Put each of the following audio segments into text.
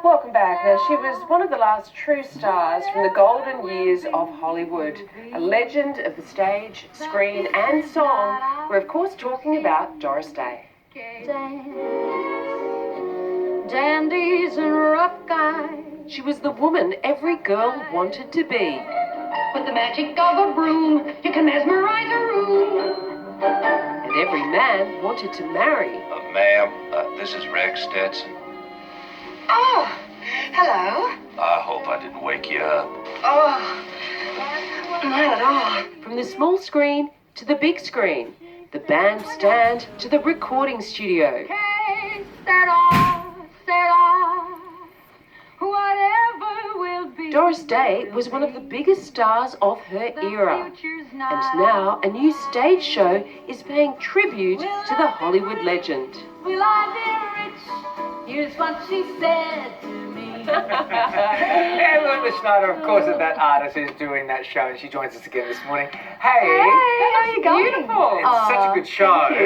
Welcome back. Now, she was one of the last true stars from the golden years of Hollywood. A legend of the stage, screen and song. We're, of course, talking about Doris Day. Dandies and rough guys. She was the woman every girl wanted to be. With the magic of a broom, you can mesmerize a room. And every man wanted to marry. Ma'am, this is Rex Stetson. Oh, hello. I hope I didn't wake you up. Oh, not at all. From the small screen to the big screen, the bandstand to the recording studio. Okay, set off, whatever will be. Doris Day was one of the biggest stars of her era. And now a new stage show is paying tribute to the Hollywood legend. Will I be rich? Here's what she said to me. Linda Schneider, of course, is that artist who's doing that show, and she joins us again this morning. Hey, How are you going? Beautiful. it's such a good show. Thank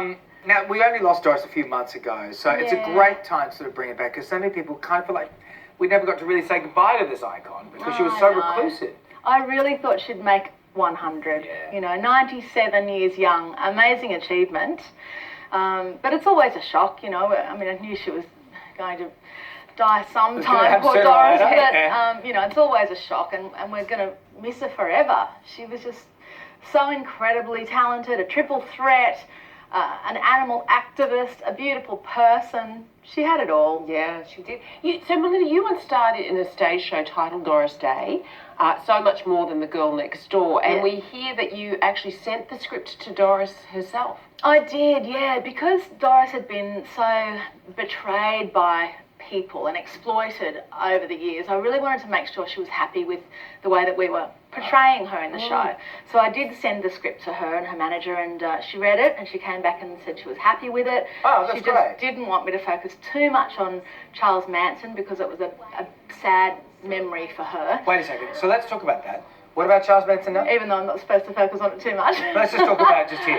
you. Now, we only lost Doris a few months ago, so it's a great time to sort of bring it back, because so many people kind of feel like we never got to really say goodbye to this icon, because she was so reclusive. I really thought she'd make 100. Yeah. You know, 97 years young, amazing achievement. But it's always a shock, you know. I mean, I knew she was going to die sometime, poor sooner or Doris, later, but, yeah. you know, it's always a shock, and we're going to miss her forever. She was just so incredibly talented, a triple threat, an animal activist, a beautiful person. She had it all. Yeah, she did. So, Melinda, you once starred in a stage show titled Doris Day, So Much More Than the Girl Next Door, and we hear that you actually sent the script to Doris herself. I did, yeah, because Doris had been so betrayed by people and exploited over the years. I really wanted to make sure she was happy with the way that we were portraying her in the show. So I did send the script to her and her manager, and she read it, and she came back and said she was happy with it. Oh, that's she just great. didn't want me to focus too much on Charles Manson because it was a sad memory for her. Wait a second, so let's talk about that. What about Charles Manson now? Even though I'm not supposed to focus on it too much. Let's just talk about it just here.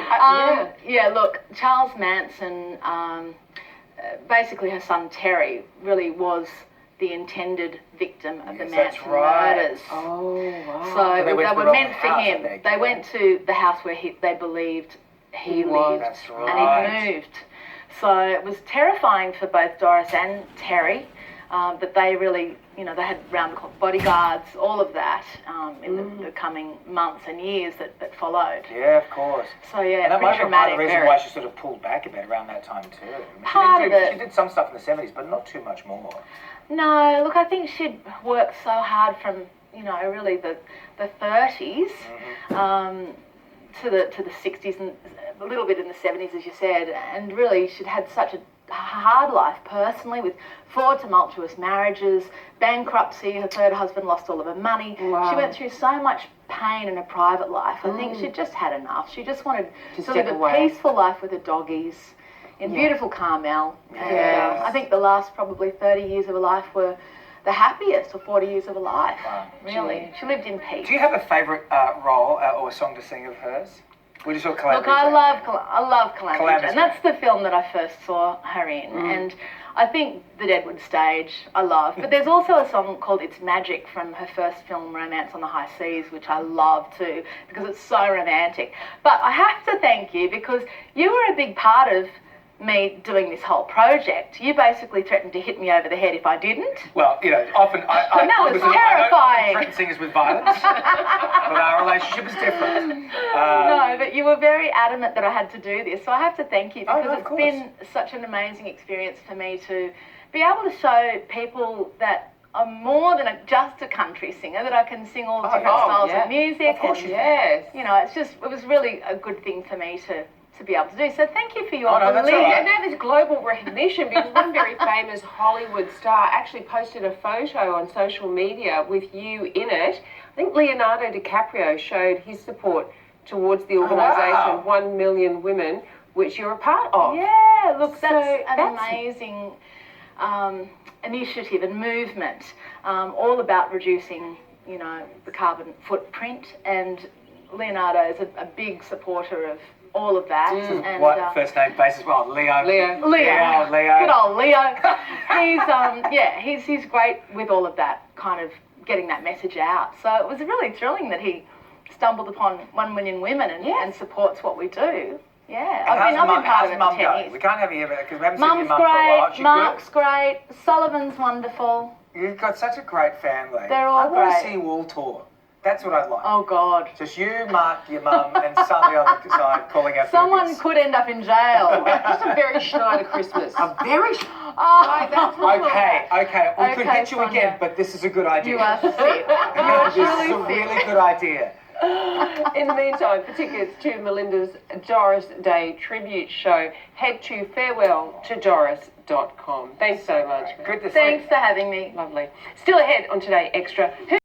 Yeah, look, Charles Manson, basically her son Terry really was the intended victim of the Manson murders. Oh, wow. So they went to the were wrong meant for house, I him. think, They yeah. went to the house where they believed he lived, That's and right. he moved. So it was terrifying for both Doris and Terry, but they really, you know, they had round-the-clock bodyguards, all of that in the coming months and years that followed. Yeah, of course. So yeah, And that might pretty be part of traumatic. the reason why she sort of pulled back a bit around that time too. I mean, Part of it. She did some stuff in the 70s, but not too much more. No, look, I think she'd worked so hard from, you know, really the 30s to the 60s and a little bit in the 70s, as you said, and really she'd had such a hard life personally with 4 tumultuous marriages, bankruptcy, her third husband lost all of her money. Wow. She went through so much pain in her private life. I think she'd just had enough. She just wanted to live step a away. peaceful life with her doggies in beautiful Carmel. And Yes. I think the last probably 30 years of her life were the happiest, or 40 years of her life. Wow. Really. She lived in peace. Do you have a favourite role or a song to sing of hers? Would you saw Calamity Look, I Jane? love Calamity Calamity Jane. That's the film that I first saw her in, and I think the Deadwood Stage I love. But there's also a song called It's Magic from her first film, Romance on the High Seas, which I love too, because it's so romantic. But I have to thank you, because you were a big part of me doing this whole project. You basically threatened to hit me over the head if I didn't. Well, you know, often I that was listen, terrifying. I don't threaten singers with violence, but our relationship is different. No, but you were very adamant that I had to do this, so I have to thank you, because no, of it's course. been such an amazing experience for me to be able to show people that I'm more than just a country singer, that I can sing all different styles of music. Of course and, you Yes. you know, it was really a good thing for me to be able to do. So thank you for your no, that's belief. all right. And now there's global recognition, because one very famous Hollywood star actually posted a photo on social media with you in it. I think Leonardo DiCaprio showed his support towards the organisation 1 Million Women, which you're a part of. Yeah, look, So that's an that's- amazing initiative and movement, all about reducing, you know, the carbon footprint. And Leonardo is a big supporter of all of that. And What first name basis? Well, Leo. Leo. Leo. Leo. Good old Leo. He's great with all of that, kind of getting that message out. So it was really thrilling that he stumbled upon 1 million women and supports what we do. Yeah, I've been part of it for 10 years. We can't have you here because we haven't seen your Mum's mum for a while. great, She Mark's great, Sullivan's wonderful. You've got such a great family. They're all I want great. to see you all tour. That's what I'd like. Oh God. Just you, Mark, your mum, and Sully on the side calling out Someone boobies. could end up in jail. Just a very Schneider Christmas. A very... Oh, That's what Okay. We could Okay, get you Sonia. again, but this is a good idea. You are sick. This is a really sick. really good idea. In the meantime, for tickets to Melinda's Doris Day tribute show, head to farewelltodoris.com. Thanks so much. Good to see you. Thanks for having me. Lovely. Still ahead on Today Extra.